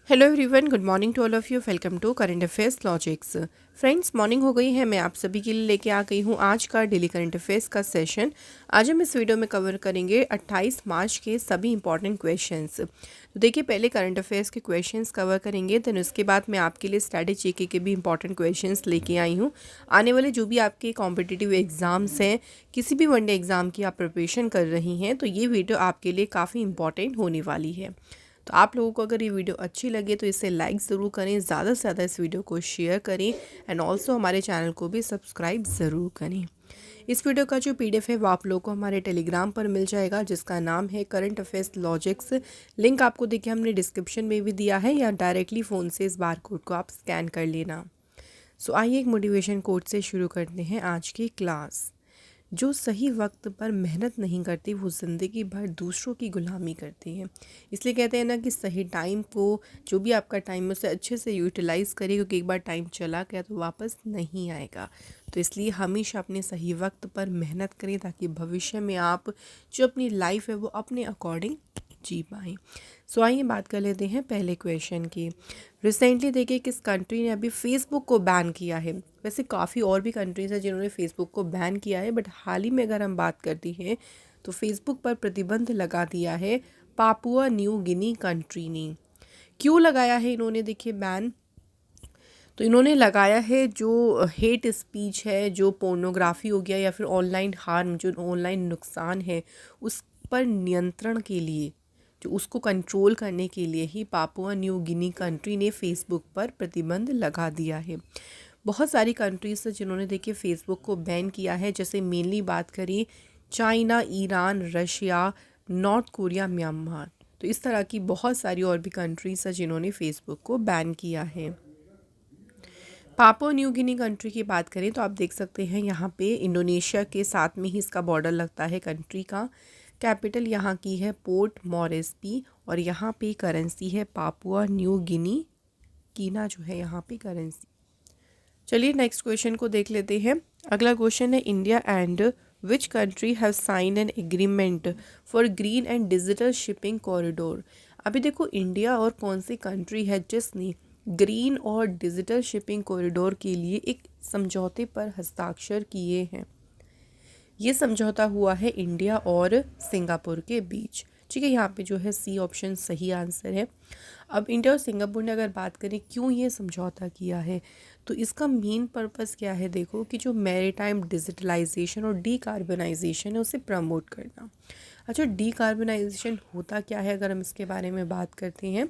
Hello everyone, good morning to all of you. Welcome to current affairs logics. Friends, morning हो गई है। मैं आप सभी के लिए लेके आ गई हूँ आज का डेली करंट अफेयर्स का सेशन। आज हम इस वीडियो में कवर करेंगे 28 मार्च के सभी इंपॉर्टेंट क्वेश्चंस। तो देखिए, पहले करंट अफेयर्स के क्वेश्चंस कवर करेंगे, देन उसके बाद मैं आपके लिए स्टैटिक जीके के भी इंपॉर्टेंट क्वेश्चंस लेके आई हूँ। आने वाले जो भी आपके कॉम्पिटिटिव एग्जाम्स हैं, किसी भी वनडे एग्ज़ाम की आप प्रिपरेशन कर रही हैं, तो ये वीडियो आपके लिए काफ़ी इंपॉर्टेंट होने वाली है। तो आप लोगों को अगर ये वीडियो अच्छी लगे तो इसे लाइक ज़रूर करें, ज़्यादा से ज़्यादा इस वीडियो को शेयर करें एंड ऑल्सो हमारे चैनल को भी सब्सक्राइब ज़रूर करें। इस वीडियो का जो पीडीएफ है वो आप लोगों को हमारे टेलीग्राम पर मिल जाएगा, जिसका नाम है करंट अफेयर्स लॉजिक्स। लिंक आपको देखिए हमने डिस्क्रिप्शन में भी दिया है, या डायरेक्टली फ़ोन से इस बार कोड को आप स्कैन कर लेना। सो आइए एक मोटिवेशन कोट से शुरू करते हैं आज की क्लास। जो सही वक्त पर मेहनत नहीं करती वो ज़िंदगी भर दूसरों की गुलामी करती है। इसलिए कहते हैं ना कि सही टाइम को, जो भी आपका टाइम है उसे अच्छे से यूटिलाइज़ करें, क्योंकि एक बार टाइम चला गया तो वापस नहीं आएगा। तो इसलिए हमेशा अपने सही वक्त पर मेहनत करें, ताकि भविष्य में आप जो अपनी लाइफ है वो अपने अकॉर्डिंग जी पाएँ। सो आइए बात कर लेते हैं पहले क्वेश्चन की। रिसेंटली देखिए किस कंट्री ने अभी फेसबुक को बैन किया है। वैसे काफ़ी और भी कंट्रीज़ हैं जिन्होंने फेसबुक को बैन किया है, बट हाल ही में अगर हम बात करती हैं तो फेसबुक पर प्रतिबंध लगा दिया है पापुआ न्यू गिनी कंट्री ने। क्यों लगाया है इन्होंने, देखिए बैन तो इन्होंने लगाया है जो हेट स्पीच है, जो पोर्नोग्राफी हो गया या फिर ऑनलाइन हार्म, जो ऑनलाइन नुकसान है, उस पर नियंत्रण के लिए, जो उसको कंट्रोल करने के लिए ही पापुआ न्यू गिनी कंट्री ने फेसबुक पर प्रतिबंध लगा दिया है। बहुत सारी कंट्रीज हैं जिन्होंने देखिए फेसबुक को बैन किया है, जैसे मेनली बात करें China, Iran, Russia, north Korea, Myanmar. तो इस तरह की बहुत सारी और भी कंट्रीज हैं जिन्होंने फेसबुक को बैन किया है। पापुआ न्यू गिनी कंट्री की बात करें तो आप देख सकते हैं यहाँ पे इंडोनेशिया के साथ में ही इसका बॉर्डर लगता है कंट्री का। कैपिटल यहाँ की है पोर्ट मॉरेस्बी, और यहाँ पे करेंसी है पापुआ न्यू गिनी कीना, जो है यहाँ पे करेंसी। चलिए नेक्स्ट क्वेश्चन को देख लेते हैं। अगला क्वेश्चन है, India and which country have sign an agreement for green and digital shipping corridor. अभी देखो, इंडिया और कौन सी कंट्री है जिसने ग्रीन और डिजिटल शिपिंग कॉरिडोर के लिए एक समझौते पर हस्ताक्षर किए हैं। ये समझौता हुआ है इंडिया और सिंगापुर के बीच। ठीक है, यहाँ पे जो है सी ऑप्शन सही आंसर है। अब इंडिया और सिंगापुर ने अगर बात करें क्यों ये समझौता किया है, तो इसका मेन पर्पस क्या है, देखो कि जो मैरीटाइम डिजिटलाइजेशन और डीकार्बनाइजेशन है उसे प्रमोट करना। अच्छा, डीकार्बनाइजेशन होता क्या है, अगर हम इसके बारे में बात करते हैं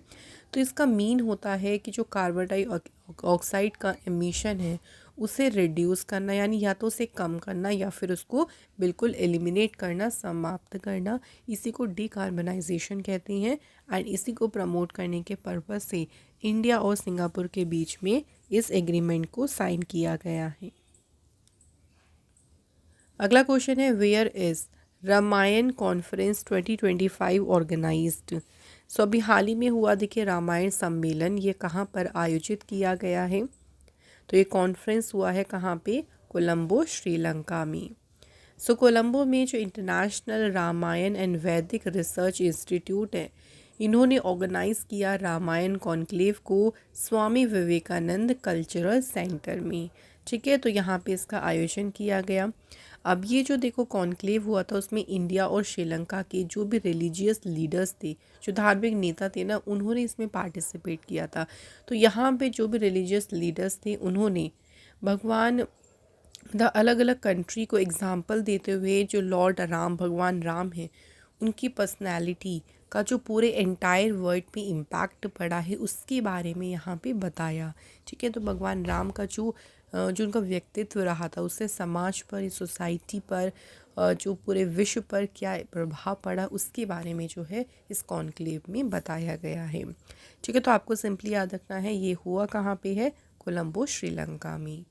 तो इसका मीन होता है कि जो कार्बन डाइऑक्साइड का एमिशन है उसे रिड्यूस करना, यानी या तो उसे कम करना या फिर उसको बिल्कुल एलिमिनेट करना, समाप्त करना। इसी को डीकार्बनाइजेशन कहते हैं, एंड इसी को प्रमोट करने के पर्पस से इंडिया और सिंगापुर के बीच में इस एग्रीमेंट को साइन किया गया है। अगला क्वेश्चन है, where is Ramayana conference 2025 organised. So अभी हाल ही में हुआ देखिए रामायण सम्मेलन, ये कहाँ पर आयोजित किया गया है, तो ये कॉन्फ्रेंस हुआ है कहाँ पे, कोलंबो, श्रीलंका में। सो कोलंबो में जो इंटरनेशनल रामायण एंड वैदिक रिसर्च इंस्टीट्यूट है, इन्होंने ऑर्गेनाइज़ किया रामायण कॉन्क्लेव को स्वामी विवेकानंद कल्चरल सेंटर में। ठीक है, तो यहाँ पे इसका आयोजन किया गया। अब ये जो देखो कॉन्क्लेव हुआ था उसमें इंडिया और श्रीलंका के जो भी रिलीजियस लीडर्स थे, जो धार्मिक नेता थे ना, उन्होंने इसमें पार्टिसिपेट किया था। तो यहाँ पे जो भी रिलीजियस लीडर्स थे उन्होंने भगवान अलग अलग कंट्री को एग्जाम्पल देते हुए जो लॉर्ड राम, भगवान राम हैं, उनकी पर्सनैलिटी का जो पूरे एंटायर वर्ल्ड पे इम्पैक्ट पड़ा है उसके बारे में यहाँ पे बताया। ठीक है, तो भगवान राम का जो उनका व्यक्तित्व रहा था उससे समाज पर, सोसाइटी पर, जो पूरे विश्व पर क्या प्रभाव पड़ा उसके बारे में जो है इस कॉन्क्लेव में बताया गया है। ठीक है, तो आपको सिंपली याद रखना है ये हुआ कहाँ पे है, कोलंबो, श्रीलंका में।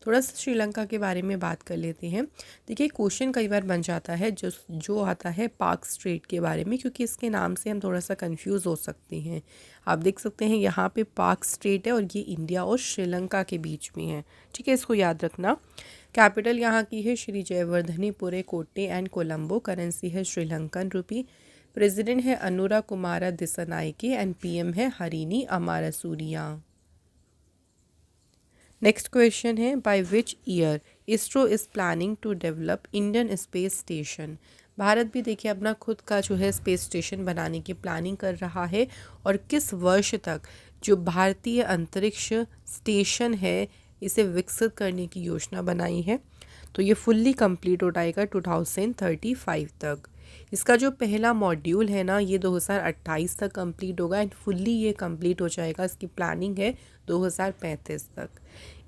थोड़ा सा श्रीलंका के बारे में बात कर लेते हैं। देखिए, क्वेश्चन कई बार बन जाता है जो आता है पार्क स्ट्रेट के बारे में, क्योंकि इसके नाम से हम थोड़ा सा कंफ्यूज हो सकते हैं। आप देख सकते हैं यहाँ पे पार्क स्ट्रेट है और ये इंडिया और श्रीलंका के बीच में है। ठीक है, इसको याद रखना। कैपिटल यहाँ की है श्री जयवर्धनीपुरे कोट्टे एंड कोलंबो, करेंसी है श्रीलंकन रुपी। प्रेसिडेंट है अनुरा कुमारा दिसनायके एंड पीएम है हरिनी अमारासूरिया। नेक्स्ट क्वेश्चन है by which year ISRO is planning to develop Indian space station. Bharat भी देखिए अपना खुद का जो है स्पेस स्टेशन बनाने की प्लानिंग कर रहा है और किस वर्ष तक जो भारतीय अंतरिक्ष स्टेशन है इसे विकसित करने की योजना बनाई है। तो ये फुल्ली कंप्लीट हो जाएगा 2035 तक। इसका जो पहला मॉड्यूल है ना ये 2028 तक कंप्लीट होगा एंड फुल्ली ये कंप्लीट हो जाएगा। इसकी प्लानिंग है 2035 तक।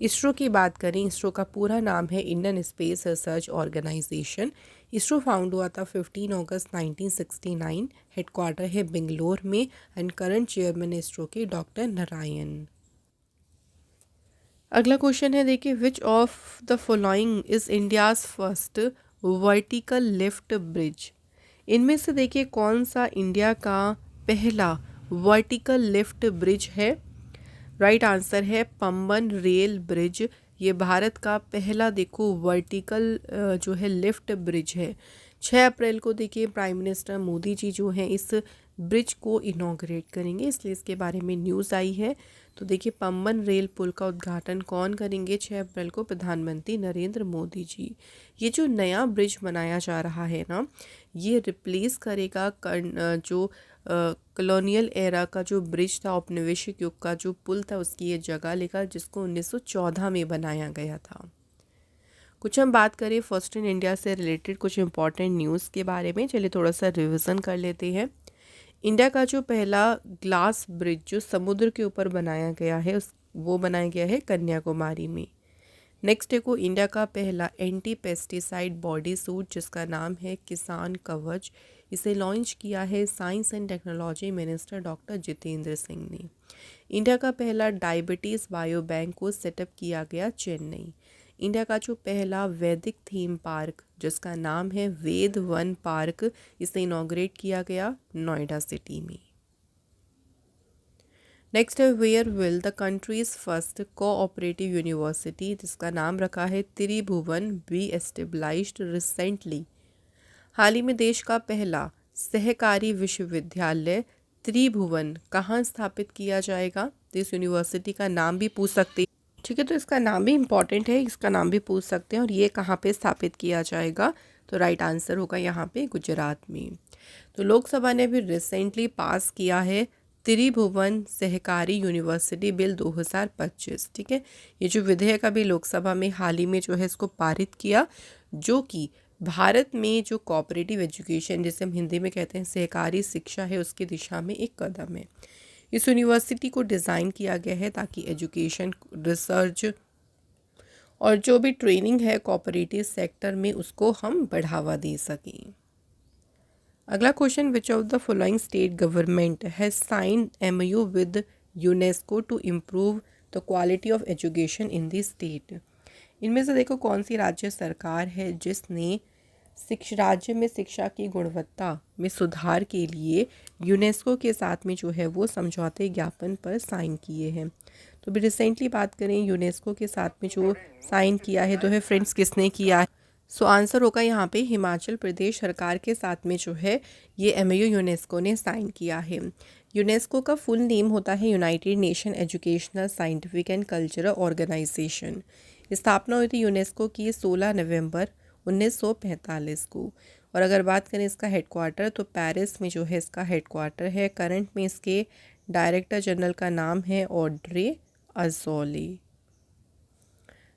इसरो की बात करें, इसरो का पूरा नाम है Indian space research organisation. ISRO found हुआ था 15 अगस्त 1969। हेडक्वार्टर है बेंगलोर में एंड करंट चेयरमैन इसरो के डॉक्टर नारायण। अगला क्वेश्चन है देखिए विच of the following is India's first vertical lift bridge. इनमें से देखिए कौन सा इंडिया का पहला वर्टिकल लिफ्ट ब्रिज है। राइट आंसर है पंबन रेल ब्रिज। ये भारत का पहला देखो वर्टिकल जो है लिफ्ट ब्रिज है। 6 अप्रैल को देखिए प्राइम मिनिस्टर मोदी जी जो हैं इस ब्रिज को इनॉग्रेट करेंगे, इसलिए इसके बारे में न्यूज़ आई है। तो देखिए पंबन रेल पुल का उद्घाटन कौन करेंगे 6 अप्रैल को? प्रधानमंत्री नरेंद्र मोदी जी। ये जो नया ब्रिज बनाया जा रहा है ना ये रिप्लेस करेगा जो कॉलोनियल एरा का जो ब्रिज था, औपनिवेशिक युग का जो पुल था उसकी ये जगह लेगा जिसको 1914 में बनाया गया था। कुछ हम बात करें फर्स्ट इन इंडिया से रिलेटेड कुछ इंपॉर्टेंट न्यूज़ के बारे में, चलिए थोड़ा सा रिवीजन कर लेते हैं। इंडिया का जो पहला ग्लास ब्रिज जो समुद्र के ऊपर बनाया गया है वो बनाया गया है कन्याकुमारी में। नेक्स्ट देखो इंडिया का पहला एंटी पेस्टिसाइड बॉडी सूट जिसका नाम है किसान कवच, इसे लॉन्च किया है science and technology minister doctor Jitendra Singh ने। इंडिया का पहला डायबिटीज़ बायो बैंक को सेटअप किया गया चेन्नई। इंडिया का जो पहला वैदिक थीम पार्क जिसका नाम है वेद वन पार्क, इसे इनॉग्रेट किया गया नोएडा सिटी में। नेक्स्ट है where will the country's first cooperative university जिसका नाम रखा है त्रिभुवन बी एस्टेब्लिश्ड रिसेंटली। हाल ही में देश का पहला सहकारी विश्वविद्यालय त्रिभुवन कहाँ स्थापित किया जाएगा? तो इस यूनिवर्सिटी का नाम भी पूछ सकते हैं, ठीक है, तो इसका नाम भी इम्पॉर्टेंट है, इसका नाम भी पूछ सकते हैं और ये कहाँ पे स्थापित किया जाएगा? तो राइट आंसर होगा यहाँ पे गुजरात में। तो लोकसभा ने भी रिसेंटली पास किया है त्रिभुवन सहकारी यूनिवर्सिटी बिल 2025, ठीक है। ये जो विधेयक अभी लोकसभा में हाल ही में जो है इसको पारित किया, जो कि भारत में जो कोऑपरेटिव एजुकेशन जिसे हम हिंदी में कहते हैं सहकारी शिक्षा है उसकी दिशा में एक कदम है। इस यूनिवर्सिटी को डिज़ाइन किया गया है ताकि एजुकेशन, रिसर्च और जो भी ट्रेनिंग है कोऑपरेटिव सेक्टर में उसको हम बढ़ावा दे सकें। अगला question which of the following state government has signed MOU with UNESCO to improve the quality of education in the state. इनमें से देखो कौन सी राज्य सरकार है जिसने राज्य में शिक्षा की गुणवत्ता में सुधार के लिए यूनेस्को के साथ में जो है वो समझौते ज्ञापन पर साइन किए हैं। तो भी रिसेंटली बात करें यूनेस्को के साथ में जो साइन किया है तो है फ्रेंड्स किसने किया है? सो आंसर होगा यहाँ पे हिमाचल प्रदेश सरकार के साथ में जो है ये MOU यूनेस्को ने साइन किया है। यूनेस्को का फुल नेम होता है United Nation Educational Scientific and Cultural Organisation. स्थापना हुई थी यूनेस्को की 16 नवंबर 1945 को। और अगर बात करें इसका हेडक्वार्टर तो पेरिस में जो है इसका हेडक्वार्टर है। करंट में इसके डायरेक्टर जनरल का नाम है ऑड्रे अजौले।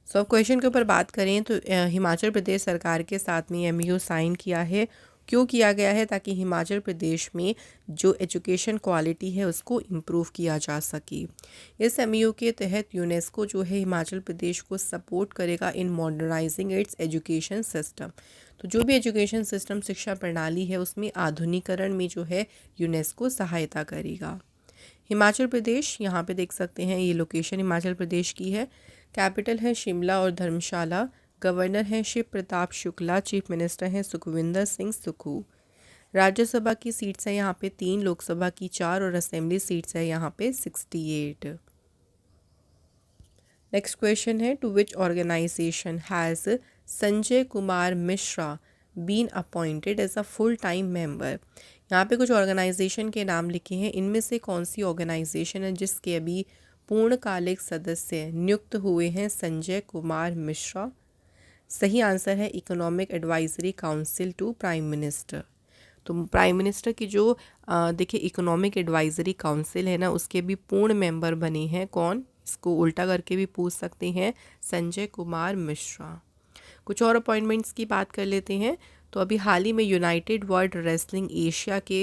सो क्वेश्चन के ऊपर बात करें तो हिमाचल प्रदेश सरकार के साथ में MOU साइन किया है। क्यों किया गया है? ताकि हिमाचल प्रदेश में जो एजुकेशन क्वालिटी है उसको इम्प्रूव किया जा सके। इस MOU के तहत यूनेस्को जो है हिमाचल प्रदेश को सपोर्ट करेगा इन मॉडर्नाइजिंग इट्स एजुकेशन सिस्टम। तो जो भी एजुकेशन सिस्टम शिक्षा प्रणाली है उसमें आधुनिकरण में जो है यूनेस्को सहायता करेगा। हिमाचल प्रदेश यहाँ पे देख सकते हैं ये लोकेशन हिमाचल प्रदेश की है। कैपिटल है शिमला और धर्मशाला। गवर्नर हैं शिव प्रताप शुक्ला। चीफ मिनिस्टर हैं सुखविंदर सिंह सुक्खू। राज्यसभा की सीट्स है यहाँ पे 3, लोकसभा की 4 और असेंबली सीट्स है यहाँ पे 68। नेक्स्ट क्वेश्चन है to which organisation has Sanjay Kumar Mishra been appointed as a full time member. यहाँ पे कुछ ऑर्गेनाइजेशन के नाम लिखे हैं, इनमें से कौन सी ऑर्गेनाइजेशन है जिसके अभी पूर्णकालिक सदस्य नियुक्त हुए हैं संजय कुमार मिश्रा? सही आंसर है economic advisory council to prime minister. तो प्राइम मिनिस्टर की जो देखिए इकोनॉमिक एडवाइजरी काउंसिल है ना, उसके भी पूर्ण मेंबर बने हैं कौन? इसको उल्टा करके भी पूछ सकते हैं, संजय कुमार मिश्रा। कुछ और अपॉइंटमेंट्स की बात कर लेते हैं। तो अभी हाल ही में यूनाइटेड वर्ल्ड रेसलिंग एशिया के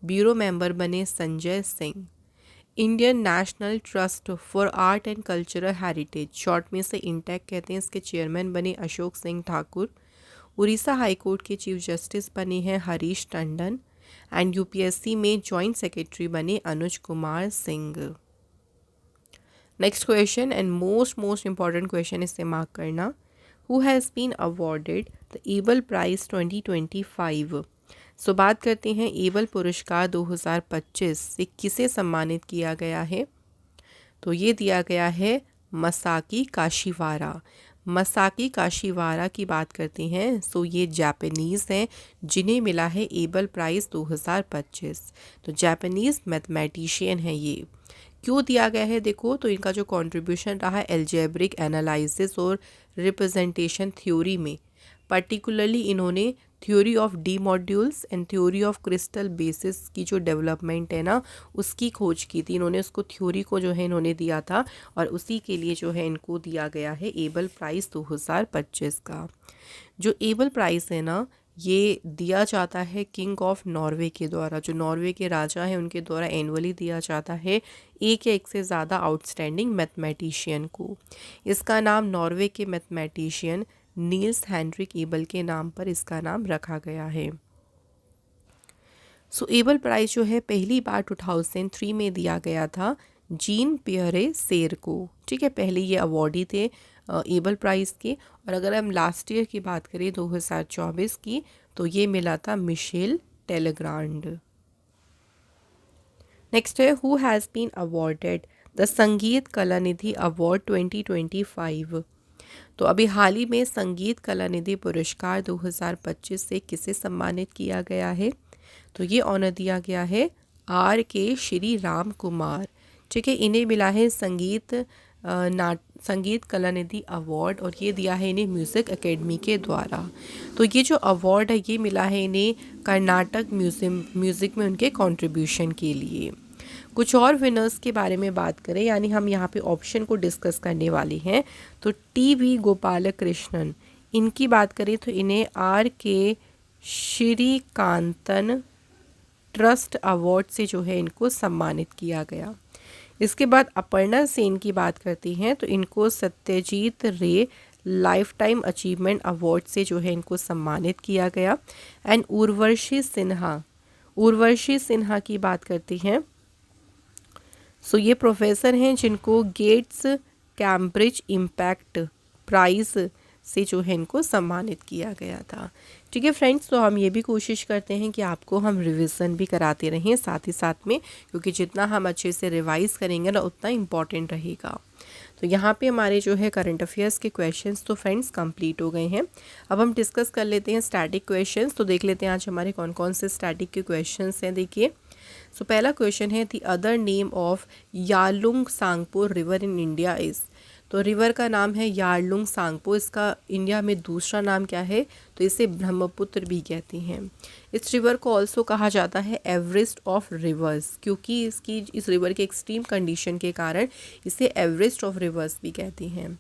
ब्यूरो मेंबर बने Sanjay Singh. Indian National Trust for Art and Cultural Heritage, short में से इंटेक कहते हैं, इसके चेयरमैन बने अशोक सिंह ठाकुर। उड़ीसा हाई कोर्ट के चीफ जस्टिस बने हैं हरीश टंडन। एंड यूपीएससी में जॉइंट सेक्रेटरी बने Anuj Kumar Singh. Next question and most important question, इसे मार्क करना। Who has been awarded the Nobel prize 2025? सो बात करते हैं एबल पुरस्कार 2025 से किसे सम्मानित किया गया है? तो ये दिया गया है मसाकी काशीवारा। मसाकी काशीवारा की बात करते हैं, सो ये जापानीज़ हैं जिन्हें मिला है एबल प्राइज़ 2025। तो जापानीज़ मैथमेटिशियन है ये। क्यों दिया गया है देखो, तो इनका जो कंट्रीब्यूशन रहा है एल्जेब्रिक एनालिसिस और रिप्रेजेंटेशन थ्योरी में, पर्टिकुलरली इन्होंने theory of D modules and theory of crystal basis की जो डेवलपमेंट है ना, उसकी खोज की थी इन्होंने। उसको थ्योरी को जो है इन्होंने दिया था और उसी के लिए जो है इनको दिया गया है एबल प्राइज़ 2025 का। जो एबल प्राइज़ है ना, ये दिया जाता है किंग ऑफ नॉर्वे के द्वारा, जो नॉर्वे के राजा हैं उनके द्वारा एनुअली दिया जाता है एक या एक से ज़्यादा आउटस्टैंडिंग मैथमेटिशियन को। इसका नाम नॉर्वे के मैथमेटिशियन नील्स हेनरिक एबल के नाम पर इसका नाम रखा गया है। सो एबल प्राइज़ जो है पहली बार 2003 में दिया गया था जीन पियरे सेर को। ठीक है, पहले ये अवॉर्डी थे एबल प्राइज़ के। और अगर हम लास्ट ईयर की बात करें 2024 की, तो ये मिला था मिशेल टेलेग्रांड। नेक्स्ट है who has been awarded the Sangita कला निधि अवार्ड 2025? तो अभी हाल ही में संगीत कला निधि पुरस्कार 2025 से किसे सम्मानित किया गया है? तो ये ऑनर दिया गया है आर के श्री राम कुमार। ठीक है, इन्हें मिला है संगीत कला निधि अवार्ड और ये दिया है इन्हें म्यूज़िक एकेडमी के द्वारा। तो ये जो अवार्ड है ये मिला है इन्हें कर्नाटक म्यूज़िक में उनके कंट्रीब्यूशन के लिए। कुछ और विनर्स के बारे में बात करें, यानी हम यहाँ पे ऑप्शन को डिस्कस करने वाले हैं। तो टी.वी. गोपालकृष्णन, इनकी बात करें तो इन्हें आर के श्रीकांतन ट्रस्ट अवार्ड से जो है इनको सम्मानित किया गया। इसके बाद अपर्णा सेन की बात करती हैं तो इनको सत्यजीत रे लाइफ टाइम अचीवमेंट अवार्ड से जो है इनको सम्मानित किया गया। एंड उर्वशी सिन्हा की बात करती हैं, सो ये प्रोफेसर हैं जिनको गेट्स कैम्ब्रिज इम्पैक्ट प्राइज़ से जो है इनको सम्मानित किया गया था। ठीक है फ्रेंड्स, तो हम ये भी कोशिश करते हैं कि आपको हम रिवीजन भी कराते रहें साथ ही साथ में, क्योंकि जितना हम अच्छे से रिवाइज करेंगे ना उतना इम्पॉर्टेंट रहेगा। तो यहाँ पे हमारे जो है करंट अफेयर्स के क्वेश्चंस तो फ्रेंड्स कंप्लीट हो गए हैं। अब हम डिस्कस कर लेते हैं स्टैटिक क्वेश्चंस। तो देख लेते हैं आज हमारे कौन कौन से स्टैटिक के क्वेश्चंस हैं। देखिए, सो पहला क्वेश्चन है the other name of Yarlung Tsangpo river in India is. तो रिवर का नाम है यारलुंग सांगपो, इसका इंडिया में दूसरा नाम क्या है? तो इसे ब्रह्मपुत्र भी कहते हैं। इस रिवर को ऑल्सो कहा जाता है एवरेस्ट ऑफ रिवर्स, क्योंकि इस रिवर के एक्सट्रीम कंडीशन के कारण इसे एवरेस्ट ऑफ रिवर्स भी कहते हैं।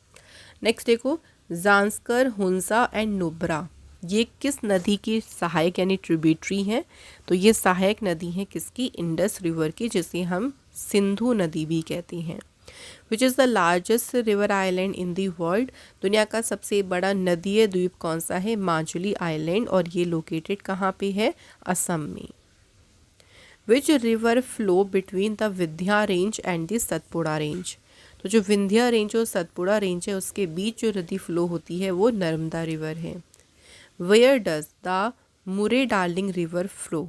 नेक्स्ट देखो, जांस्कर, हुंसा एंड नुब्रा, ये किस नदी की सहायक यानी ट्रिब्यूटरी हैं? तो ये सहायक नदी है किसकी? इंडस रिवर की, जिसे हम सिंधु नदी भी कहते हैं। Which is the largest river island in the world, दुनिया का सबसे बड़ा नदीय द्वीप कौन सा है? माजुली आइलैंड, और ये लोकेटेड कहाँ पे है? असम में। Which river flow between the Vindhya range and the Satpura range, तो जो विंध्या रेंज और सतपुड़ा रेंज है उसके बीच जो नदी फ्लो होती है वो नर्मदा रिवर है। वेयर डज द मुरे डार्लिंग रिवर फ्लो,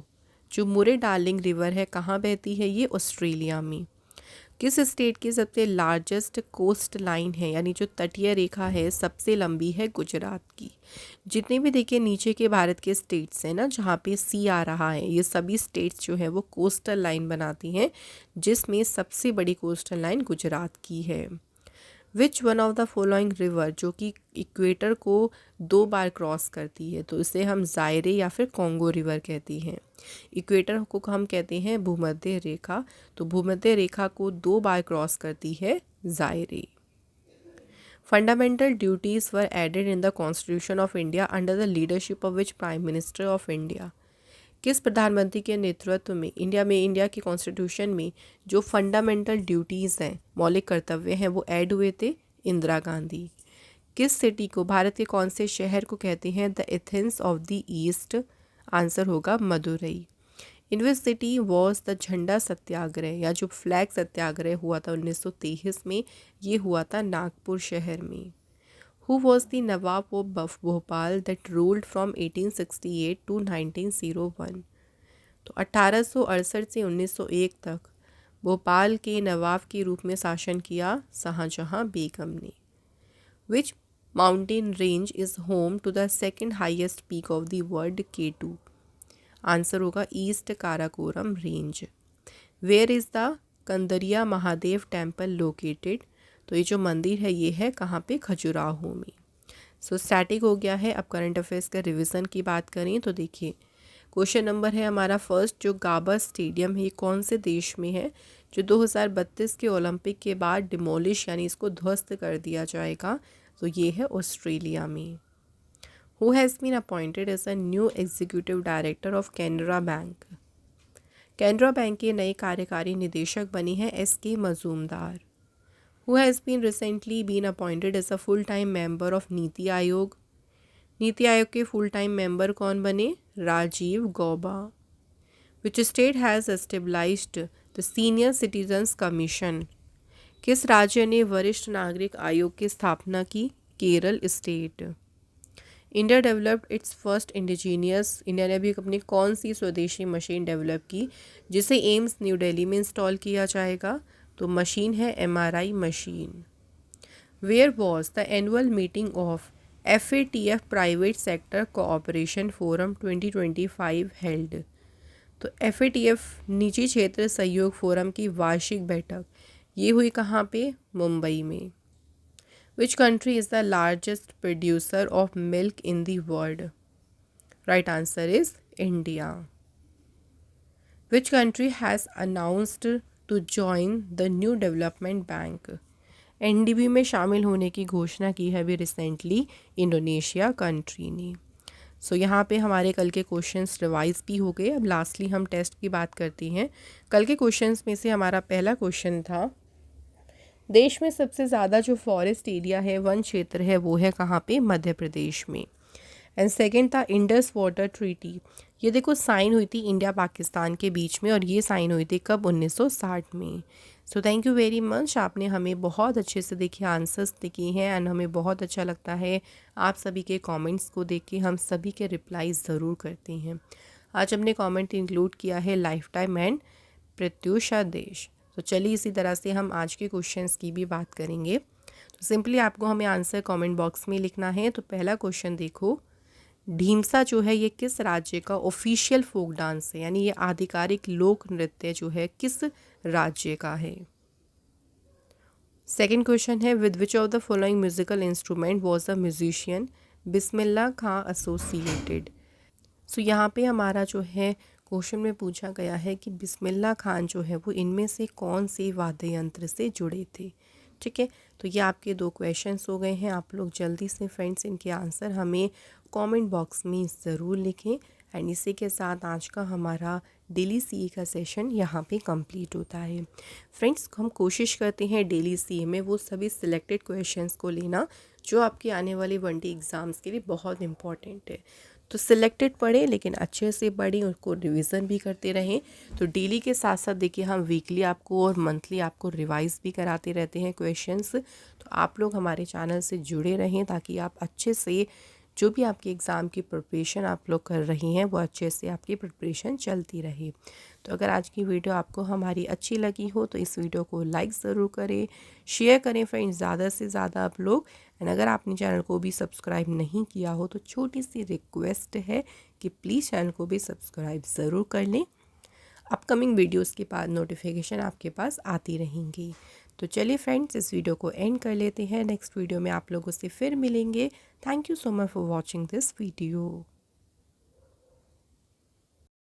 जो मुरे डार्लिंग रिवर है कहाँ बहती है? ये ऑस्ट्रेलिया में। किस स्टेट की सबसे लार्जेस्ट कोस्ट लाइन है, यानी जो तटीय रेखा है सबसे लंबी है गुजरात की। जितने भी देखिए नीचे के भारत के स्टेट्स हैं ना जहाँ पे सी आ रहा है, ये सभी स्टेट्स जो है वो कोस्टल लाइन बनाती हैं, जिसमें सबसे बड़ी कोस्टल लाइन गुजरात की है। Which one of the following river, जो कि इक्वेटर को 2 बार क्रॉस करती है, तो इसे हम जायरे या फिर कॉन्गो रिवर कहती हैं। इक्वेटर को हम कहते हैं भूमध्य रेखा, तो भूमध्य रेखा को 2 बार क्रॉस करती है Zaire. Fundamental duties were added in the constitution of India under the leadership of which prime minister of India. किस प्रधानमंत्री के नेतृत्व में इंडिया की कॉन्स्टिट्यूशन में जो फंडामेंटल ड्यूटीज़ हैं, मौलिक कर्तव्य हैं, वो ऐड हुए थे? इंदिरा गांधी। किस सिटी को, भारत के कौन से शहर को कहते हैं the Athens of the east? Answer होगा मदुरई। इन विच सिटी वॉज द झंडा सत्याग्रह, या जो फ्लैग सत्याग्रह हुआ था 1923 में, ये हुआ था नागपुर शहर में। Who was the Nawab of Bhopal that ruled from 1868 to 1901? तो 1868 से 1901 तक भोपाल के नवाब के रूप में शासन किया शाहजहां बेगम ने। Which mountain range is home to the second highest peak of the world, K2? Answer होगा east Karakoram range. Where is the Kandariya Mahadev temple located? तो ये जो मंदिर है ये है कहाँ पे? खजुराहो में। सो स्टैटिक हो गया है। अब करंट अफेयर्स का रिवीजन की बात करें तो देखिए क्वेश्चन नंबर है हमारा फर्स्ट, जो गाबर स्टेडियम है ये कौन से देश में है जो 2032 के ओलंपिक के बाद डिमोलिश यानी इसको ध्वस्त कर दिया जाएगा? तो ये है ऑस्ट्रेलिया में। Who has been appointed as a new executive director of Canara Bank? Canara Bank के नए कार्यकारी निदेशक बनी है SK Majumdar. Who has been recently been appointed as a full-time member of NITI Aayog? NITI Aayog के फुल टाइम मेंबर कौन बने? Rajiv Gauba. Which state has established the Senior Citizens Commission? किस राज्य ने वरिष्ठ नागरिक आयोग की स्थापना की? Kerala state. India developed it's first indigenous, India ने भी अपनी कौन सी स्वदेशी मशीन डेवलप की जिसे एम्स न्यू दिल्ली में इंस्टॉल किया जाएगा? तो मशीन है MRI machine. Where was the annual meeting of FATF private sector cooperation forum 2025 held? तो FATF निजी क्षेत्र सहयोग फोरम की वार्षिक बैठक ये हुई कहाँ पे? मुंबई में। Which country is the largest producer of milk in the world? Right answer is India. Which country has announced to join the new development bank? NDB में शामिल होने की घोषणा की है अभी रिसेंटली इंडोनेशिया कंट्री ने। सो यहाँ पे हमारे कल के क्वेश्चंस रिवाइज भी हो गए। अब लास्टली हम टेस्ट की बात करते हैं। कल के क्वेश्चंस में से हमारा पहला क्वेश्चन था, देश में सबसे ज़्यादा जो फॉरेस्ट एरिया है, वन क्षेत्र है, वो है कहाँ पे? मध्य प्रदेश में। एंड सेकेंड था इंडस वाटर ट्रीटी, ये देखो साइन हुई थी इंडिया पाकिस्तान के बीच में, और ये साइन हुई थी कब? 1960 में। So thank you very much, आपने हमें बहुत अच्छे से देखिए आंसर्स दिए हैं एंड हमें बहुत अच्छा लगता है आप सभी के कमेंट्स को देख के। हम सभी के रिप्लाईज ज़रूर करते हैं। आज हमने कमेंट इंक्लूड किया है लाइफ टाइम एंड प्रत्युषा देश। तो चलिए इसी तरह से हम आज के क्वेश्चंस की भी बात करेंगे। तो सिंपली आपको हमें आंसर कमेंट बॉक्स में लिखना है। तो पहला क्वेश्चन देखो, ढीमसा जो है ये किस राज्य का ऑफिशियल फोक डांस है, यानी ये आधिकारिक लोक नृत्य जो है किस राज्य का है? सेकंड क्वेश्चन है, with which of the following musical instrument was the musician Bismillah Khan associated? So यहाँ पे हमारा जो है क्वेश्चन में पूछा गया है कि बिस्मिल्लाह खान जो है वो इनमें से कौन से वाद्य यंत्र से जुड़े थे। ठीक है, तो ये आपके 2 क्वेश्चंस हो गए हैं। आप लोग जल्दी से फ्रेंड्स इनके आंसर हमें कमेंट बॉक्स में ज़रूर लिखें। एंड इसी के साथ आज का हमारा डेली CA का सेशन यहाँ पे कंप्लीट होता है। फ्रेंड्स हम कोशिश करते हैं डेली CA में वो सभी सिलेक्टेड क्वेश्चंस को लेना जो आपके आने वाले 1 डे एग्ज़ाम्स के लिए बहुत इंपॉर्टेंट है। तो सिलेक्टेड पढ़ें लेकिन अच्छे से पढ़ें, उसको रिवीजन भी करते रहें। तो डेली के साथ साथ देखिए हम वीकली आपको और मंथली आपको रिवाइज भी कराते रहते हैं क्वेश्चंस। तो आप लोग हमारे चैनल से जुड़े रहें ताकि आप अच्छे से जो भी आपके एग्ज़ाम की प्रिपरेशन आप लोग कर रही हैं वो अच्छे से आपकी प्रिपरेशन चलती रहे। तो अगर आज की वीडियो आपको हमारी अच्छी लगी हो तो इस वीडियो को लाइक ज़रूर करें, शेयर करें फ्रेंड्स ज़्यादा से ज़्यादा आप लोग। एंड अगर आपने चैनल को भी सब्सक्राइब नहीं किया हो तो छोटी सी रिक्वेस्ट है कि प्लीज़ चैनल को भी सब्सक्राइब ज़रूर कर लें। अपकमिंग वीडियोस के बाद नोटिफिकेशन आपके पास आती रहेंगी। तो चलिए फ्रेंड्स, इस वीडियो को एंड कर लेते हैं। नेक्स्ट वीडियो में आप लोगों से फिर मिलेंगे। Thank you so much for watching this video.